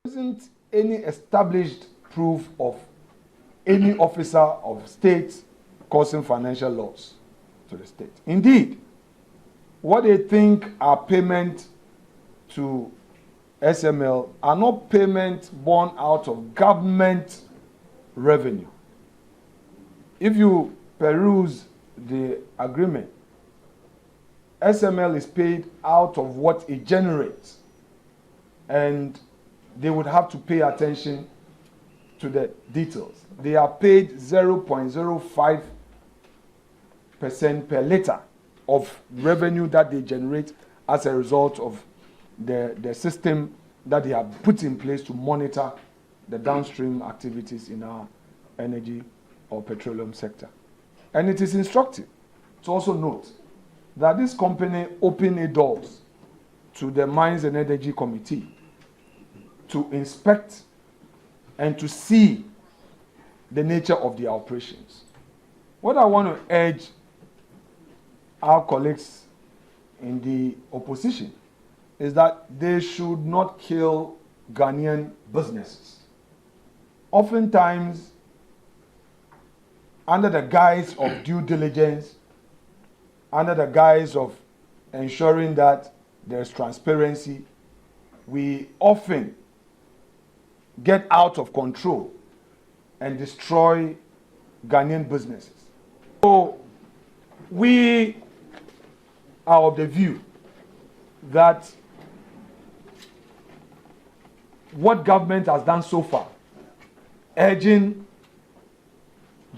isn't any established proof of any officer of state causing financial loss to the state. Indeed, what they think are payment to SML are not payments born out of government revenue. If you peruse the agreement, SML is paid out of what it generates, and they would have to pay attention to the details. They are paid 0.05% per liter of revenue that they generate as a result of the system that they have put in place to monitor the downstream activities in our energy or petroleum sector. And it is instructive to also note that this company opened its doors to the Mines and Energy Committee to inspect and to see the nature of the operations. What I want to urge our colleagues in the opposition is that they should not kill Ghanaian businesses. Oftentimes, under the guise of due diligence, under the guise of ensuring that there's transparency, we often get out of control and destroy Ghanaian businesses. So we are of the view that what government has done so far, urging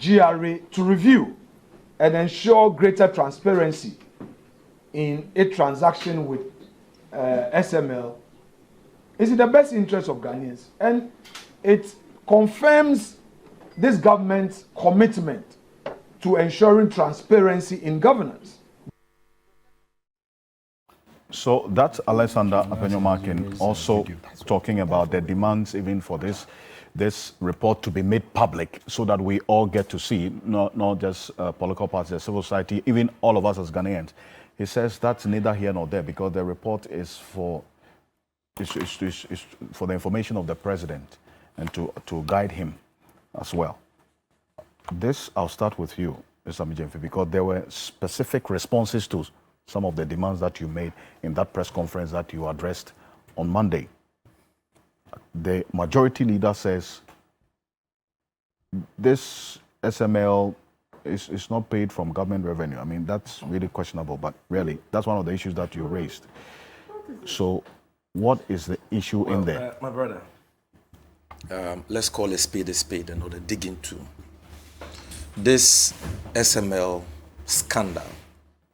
GRA to review and ensure greater transparency in a transaction with SML, is in the best interest of Ghanaians, and it confirms this government's commitment to ensuring transparency in governance. So that's Alexander Apenyomakin also talking about the demands even for this report to be made public so that we all get to see, not just political parties, the civil society, even all of us as Ghanaians. He says that's neither here nor there because the report is for the information of the president and to guide him as well. This, I'll start with you, Mr. Sammy Gyamfi, because there were specific responses to some of the demands that you made in that press conference that you addressed on Monday. The majority leader says this SML is not paid from government revenue. I mean, that's really questionable, but really, that's one of the issues that you raised. So what is the issue in there? My brother, let's call a spade and not a digging tool. This SML scandal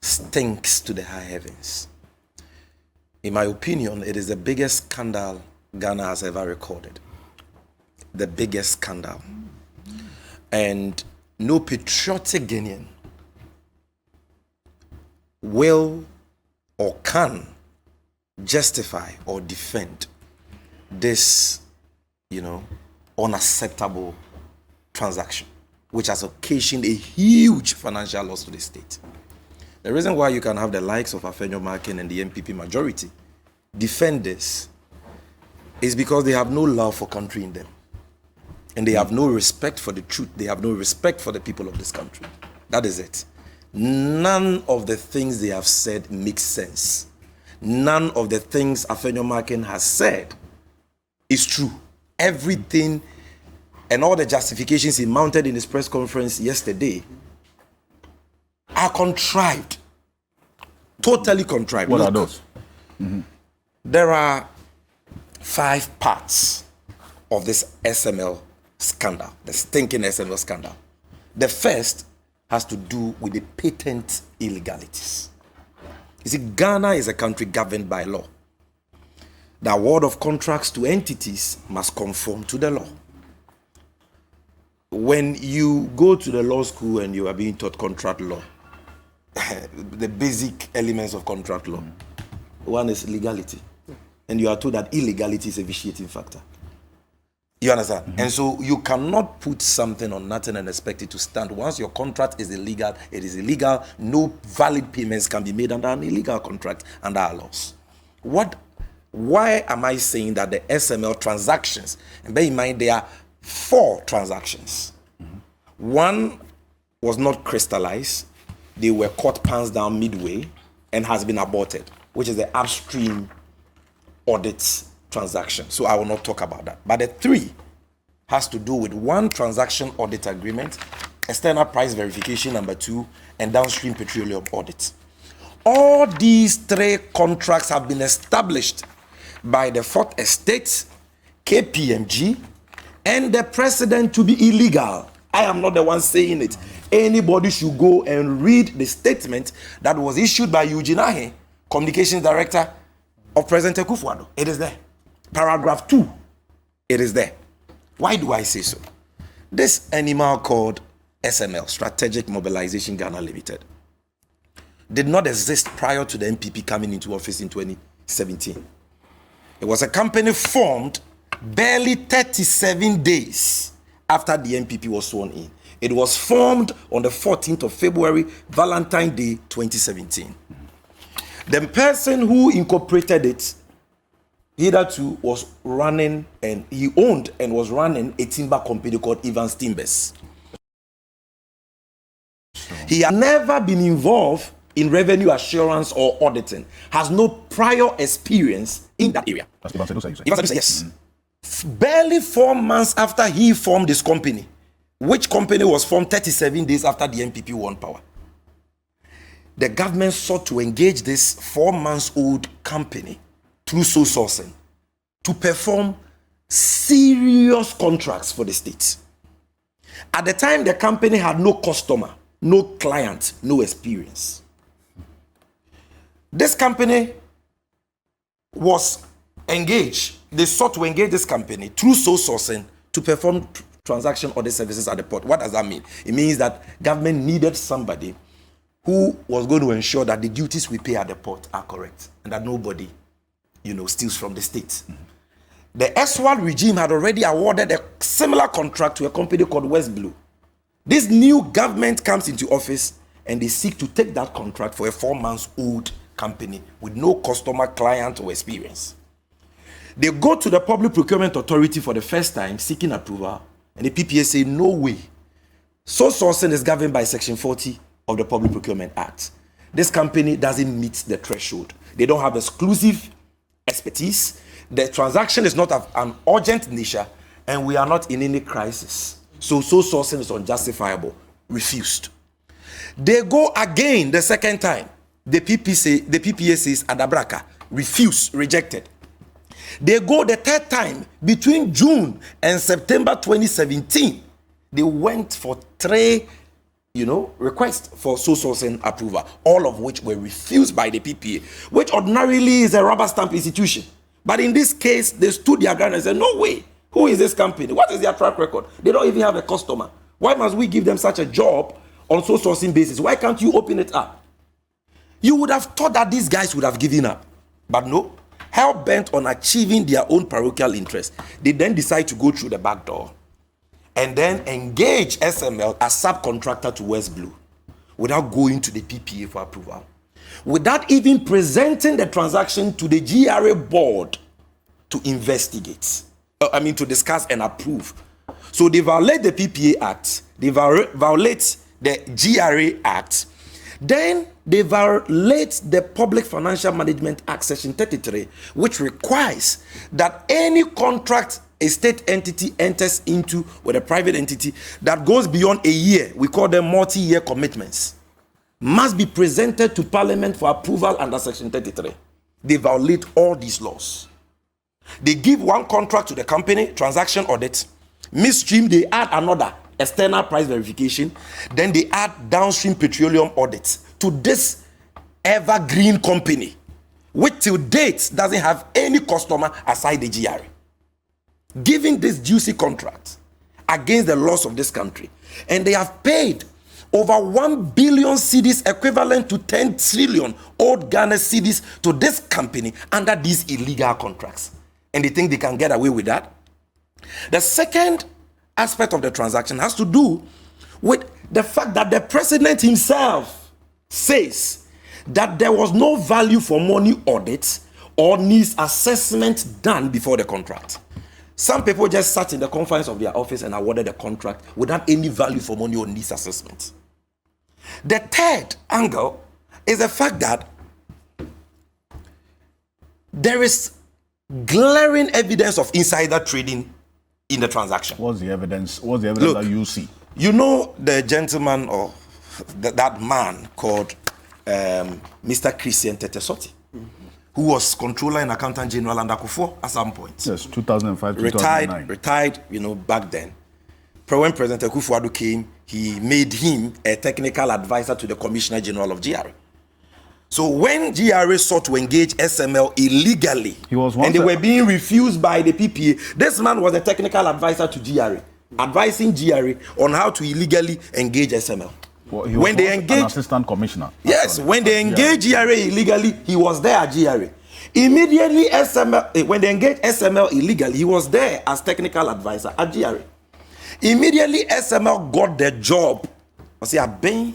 stinks to the high heavens. In my opinion, it is the biggest scandal Ghana has ever recorded. The biggest scandal. And no patriotic Ghanaian will or can justify or defend this, unacceptable transaction, which has occasioned a huge financial loss to the state. The reason why you can have the likes of Apenyomakin and the MPP majority defend this is because they have no love for country in them. And they have no respect for the truth. They have no respect for the people of this country. That is it. None of the things they have said makes sense. None of the things Apenyomakin has said is true. Everything and all the justifications he mounted in his press conference yesterday are contrived. Totally contrived. What are those? There are 5 parts of this SML scandal, the stinking SML scandal. The first has to do with the patent illegalities. You see, Ghana is a country governed by law. The award of contracts to entities must conform to the law. When you go to the law school and you are being taught contract law, the basic elements of contract law, one is legality. And you are told that illegality is a vitiating factor. You understand? And so you cannot put something on nothing and expect it to stand. Once your contract is illegal, it is illegal. No valid payments can be made under an illegal contract under our laws. What Why am I saying that the SML transactions, and bear in mind there are 4 transactions. One was not crystallized. They were caught pants down midway and has been aborted, which is the upstream audit transaction. So I will not talk about that. But the 3 has to do with 1 transaction audit agreement, external price verification number 2, and downstream petroleum audit. All these 3 contracts have been established by the 4th Estate, KPMG, and the president to be illegal. I am not the one saying it. Anybody should go and read the statement that was issued by Eugene Ahe, Communications Director of President Akufo-Addo. It is there. Paragraph 2, it is there. Why do I say so? This animal called SML, Strategic Mobilization Ghana Limited, did not exist prior to the NPP coming into office in 2017. It was a company formed barely 37 days after the NPP was sworn in. It was formed on the 14th of February, Valentine's Day, 2017. The person who incorporated it hitherto was running, and he owned and was running a timber company called Evans Timbers. He had never been involved in revenue assurance or auditing, has no prior experience in that area. Yes. Barely 4 months after he formed this company, which company was formed 37 days after the NPP won power, the government sought to engage this 4 months old company through sole sourcing to perform serious contracts for the state. At the time, the company had no customer, no client, no experience. This company was engaged. They sought to engage this company through sole sourcing to perform transaction audit services at the port. What does that mean? It means that government needed somebody who was going to ensure that the duties we pay at the port are correct and that nobody, steals from the state. The Eswald regime had already awarded a similar contract to a company called West Blue. This new government comes into office and they seek to take that contract for a 4 months old company with no customer, client, or experience. They go to the Public Procurement Authority for the first time seeking approval, and the PPA say, no way. Sole sourcing is governed by Section 40 of the Public Procurement Act. This company doesn't meet the threshold. They don't have exclusive expertise. The transaction is not of an urgent nature, and we are not in any crisis. So sole sourcing is unjustifiable. Refused. They go again the second time. The PPA says Adabraka. Refused. Rejected. They go the 3rd time between June and September 2017. They went for 3, requests for sole sourcing approval, all of which were refused by the PPA, which ordinarily is a rubber stamp institution. But in this case, they stood their ground and said, no way. Who is this company? What is their track record? They don't even have a customer. Why must we give them such a job on sole sourcing basis? Why can't you open it up? You would have thought that these guys would have given up. But no. Hell-bent on achieving their own parochial interest, they then decide to go through the back door and then engage SML as subcontractor to West Blue without going to the PPA for approval, without even presenting the transaction to the GRA board to investigate, to discuss and approve. So they violate the PPA Act, they violate the GRA Act, then they violate the Public Financial Management Act, Section 33, which requires that any contract a state entity enters into with a private entity that goes beyond a year, we call them multi-year commitments, must be presented to Parliament for approval under Section 33. They violate all these laws. They give one contract to the company, transaction audit. Midstream, they add another, external price verification. Then they add downstream petroleum audits to this evergreen company, which till date doesn't have any customer aside the GRA. Giving this juicy contract against the laws of this country. And they have paid over 1 billion cedis, equivalent to 10 trillion old Ghana cedis, to this company under these illegal contracts. And they think they can get away with that. The second aspect of the transaction has to do with the fact that the president himself says that there was no value for money audits or needs assessment done before the contract. Some people just sat in the confines of their office and awarded the contract without any value for money or needs assessment. The third angle is the fact that there is glaring evidence of insider trading in the transaction. What's the evidence? What's the evidence that you see? You know the gentleman or that man called Mr. Christian Tetesotti, who was controller and accountant general under Kufuor at some point. Yes, 2005, 2009. Retired, back then. When President Kufuor came, he made him a technical advisor to the Commissioner General of GRA. So when GRA sought to engage SML illegally, and they were being refused by the PPA, this man was a technical advisor to GRA, advising GRA on how to illegally engage SML. Well, he was when they engaged an assistant commissioner. Yes, when they engaged GRA illegally, he was there at GRA. Immediately, when they engaged SML illegally, he was there as technical advisor at GRA. Immediately, SML got the job. I say,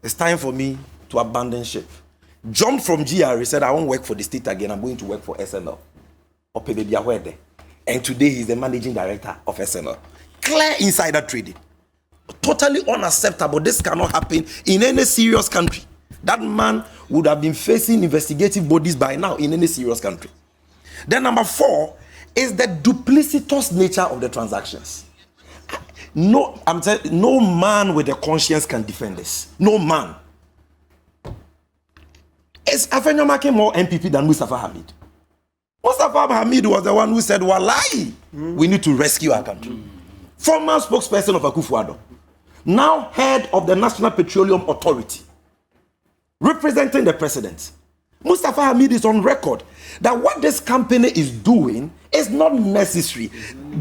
it's time for me to abandon ship. Jumped from GRA, said, I won't work for the state again, I'm going to work for SML. And today he's the managing director of SML. Clear insider trading. Totally unacceptable. This cannot happen in any serious country. That man would have been facing investigative bodies by now in any serious country. Then number 4 is the duplicitous nature of the transactions. No, I'm telling you, no man with a conscience can defend this. No man. Is Afenyo Makin more MPP than Mustafa Hamid? Mustafa Hamid was the one who said, Wallahi, we need to rescue our country. Former spokesperson of Akufo-Addo, now head of the National Petroleum Authority, representing the president. Mustafa Hamid is on record that what this company is doing is not necessary.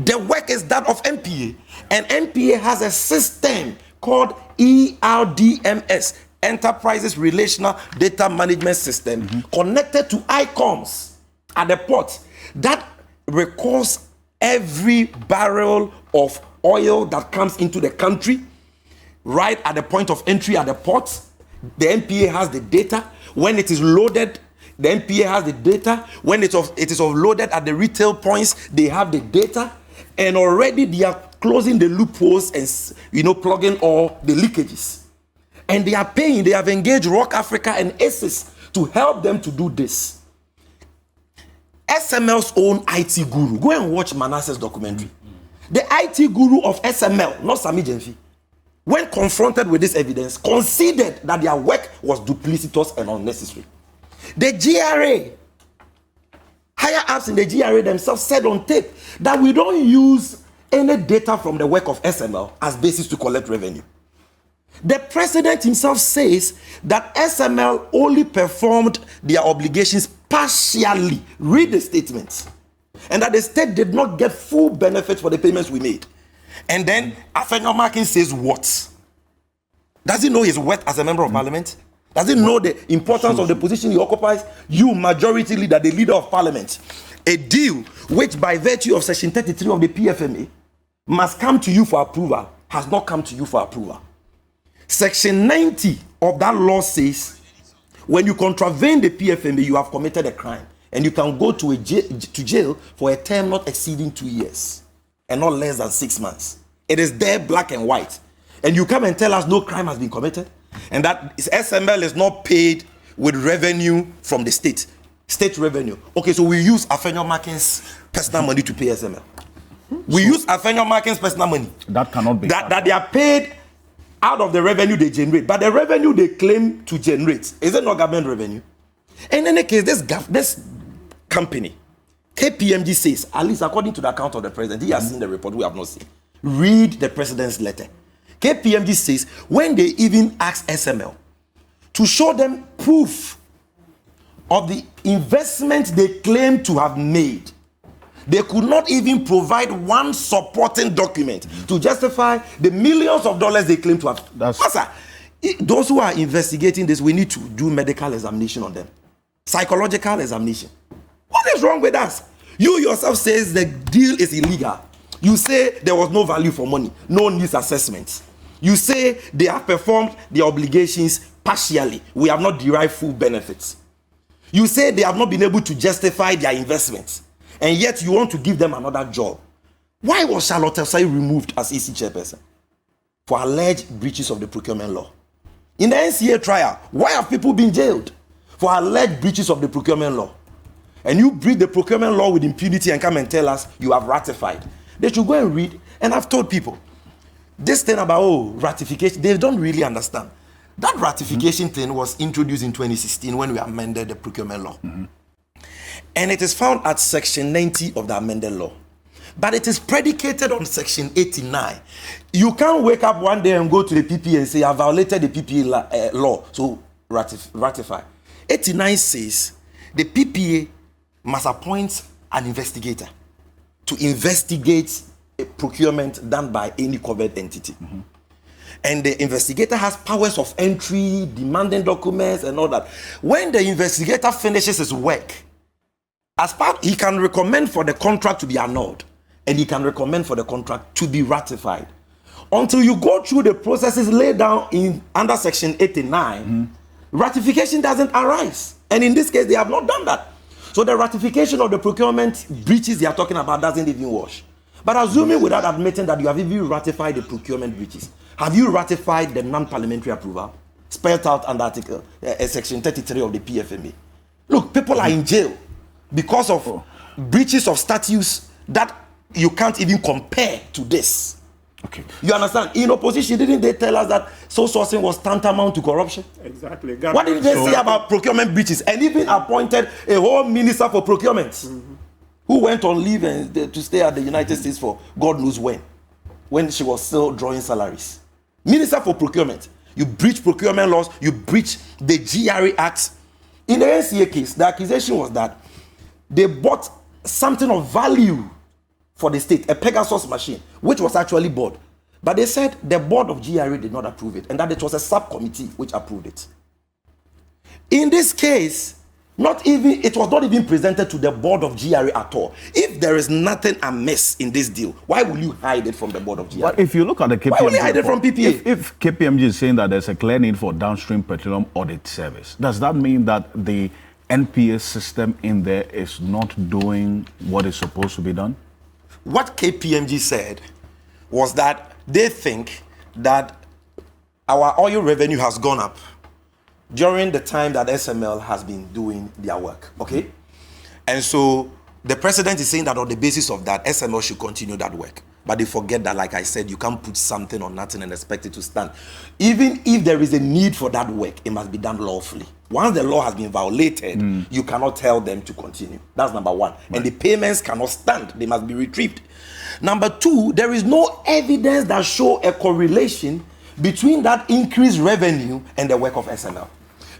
The work is that of MPA, and MPA has a system called ERDMS, Enterprises Relational Data Management System, connected to ICOMS at the port that records every barrel of oil that comes into the country right at the point of entry at the port. The NPA has the data. When it is loaded, the NPA has the data. When it is offloaded at the retail points, they have the data. And already they are closing the loopholes and plugging all the leakages. And they are paying. They have engaged Rock Africa and ACES to help them to do this. SML's own IT guru. Go and watch Manasseh's documentary. The IT guru of SML, not Sammy Gyamfi, when confronted with this evidence, conceded that their work was duplicitous and unnecessary. The GRA, higher ups in the GRA themselves said on tape that we don't use any data from the work of SML as basis to collect revenue. The president himself says that SML only performed their obligations partially. Read the statements. And that the state did not get full benefit for the payments we made. And then Afenyo Makin says what? Does he know his worth as a member of parliament? Does he know the importance of the position he occupies? You, majority leader, the leader of parliament. A deal which by virtue of section 33 of the PFMA must come to you for approval has not come to you for approval. Section 90 of that law says when you contravene the PFMA, you have committed a crime. And you can go to jail for a term not exceeding 2 years and not less than 6 months. It is there, black and white. And you come and tell us no crime has been committed and that SML is not paid with revenue from the state revenue. Okay, so we use Afenyo Makin's personal money to pay SML. We use Afenyo Makin's personal money. That cannot be. That they are paid out of the revenue they generate. But the revenue they claim to generate, is it not government revenue? In any case, this company, KPMG says, at least according to the account of the president, he has seen the report, we have not seen. Read the president's letter. KPMG says, when they even asked SML to show them proof of the investment they claim to have made, they could not even provide one supporting document to justify the millions of dollars they claim to have. Master, those who are investigating this, we need to do medical examination on them. Psychological examination. What is wrong with us? You yourself says the deal is illegal. You say there was no value for money, no needs assessments. You say they have performed their obligations partially. We have not derived full benefits. You say they have not been able to justify their investments, and yet you want to give them another job. Why was Charlotte Osai removed as EC chairperson? For alleged breaches of the procurement law. In the NCA trial, why have people been jailed? For alleged breaches of the procurement law. And you breach the procurement law with impunity and come and tell us you have ratified. They should go and read. And I've told people, this thing about ratification, they don't really understand. That ratification thing was introduced in 2016 when we amended the procurement law. And it is found at section 90 of the amended law. But it is predicated on section 89. You can't wake up one day and go to the PPA and say, I violated the PPA law, so ratify. 89 says the PPA must appoint an investigator to investigate a procurement done by any covered entity. And the investigator has powers of entry, demanding documents and all that. When the investigator finishes his work, as part, he can recommend for the contract to be annulled, and he can recommend for the contract to be ratified. Until you go through the processes laid down in under section 89, ratification doesn't arise. And in this case, they have not done that. So the ratification of the procurement breaches they are talking about doesn't even wash. But assuming without admitting that you have even ratified the procurement breaches, have you ratified the non-parliamentary approval spelled out under article section 33 of the PFMA? Look, people are in jail because of breaches of statutes that you can't even compare to this. Okay. You understand? In opposition, didn't they tell us that sole sourcing was tantamount to corruption? Exactly. What did they say about procurement breaches? And even appointed a whole minister for procurement who went on leave and to stay at the United States for God knows when she was still drawing salaries. Minister for procurement. You breach procurement laws, you breach the GRA Act. In the NCA case, the accusation was that they bought something of value for the state, a Pegasus machine, which was actually bought. But they said the board of GRA did not approve it, and that it was a subcommittee which approved it. In this case, it was not even presented to the board of GRA at all. If there is nothing amiss in this deal, why will you hide it from the board of GRA? But if you look at the KPMG, why will you hide it from PPA? If KPMG is saying that there's a clear need for downstream petroleum audit service, does that mean that the NPA system in there is not doing what is supposed to be done? What KPMG said was that they think that our oil revenue has gone up during the time that SML has been doing their work, okay? And so the president is saying that on the basis of that, SML should continue that work. But they forget that, like I said, you can't put something on nothing and expect it to stand. Even if there is a need for that work, it must be done lawfully. Once the law has been violated, you cannot tell them to continue. That's number one. Right. And the payments cannot stand. They must be retrieved. Number two, there is no evidence that show a correlation between that increased revenue and the work of SML.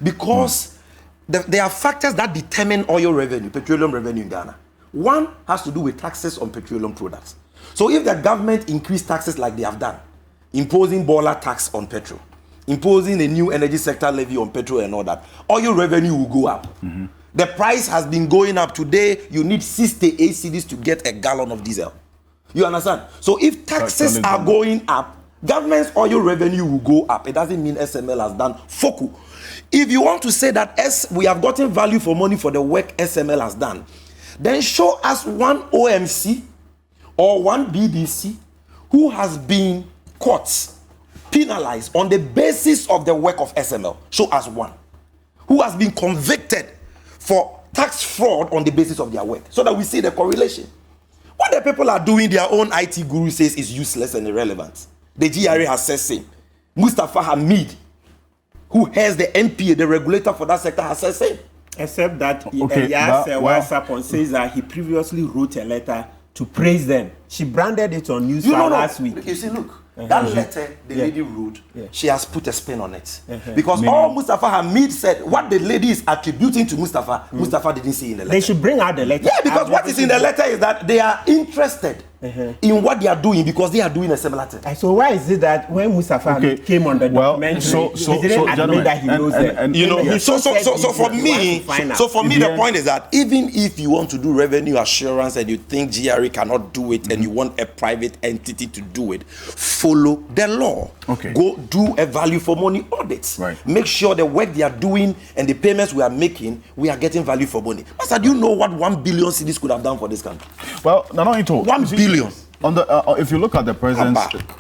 Because there are factors that determine oil revenue, petroleum revenue in Ghana. One has to do with taxes on petroleum products. So if the government increased taxes like they have done, imposing boiler tax on petrol, imposing a new energy sector levy on petrol and all that, oil revenue will go up. The price has been going up. Today, you need 68 cedis to get a gallon of diesel. You understand? So if taxes are going up, government's oil revenue will go up. It doesn't mean SML has done focal. If you want to say that we have gotten value for money for the work SML has done, then show us one OMC or one BBC who has been caught, penalized on the basis of the work of SML. Show us one who has been convicted for tax fraud on the basis of their work, so that we see the correlation. What the people are doing, their own IT guru says is useless and irrelevant. The GRA has said same. Mustafa Hamid, who has the NPA, the regulator for that sector, has said same. Except that Sapon says that he previously wrote a letter to praise them. She branded it on Newsfile last week. You see, look, that letter the lady wrote, she has put a spin on it. Because all Mustafa Hamid said, what the lady is attributing to Mustafa, Mustafa didn't see in the letter. They should bring out the letter. Yeah, because what is in the letter is that they are interested in what they are doing because they are doing a similar thing. So why is it that when Mustafa came on the documentary, he didn't admit that he knows them? You know, so for me, the point is that even if you want to do revenue assurance and you think GRA cannot do it and you want a private entity to do it, follow the law. Go do a value for money audit. Make sure the work they are doing and the payments we are making, we are getting value for money. Master, do you know what 1 billion cedis could have done for this country? Well, no, 1 billion. On the, if you look at the president's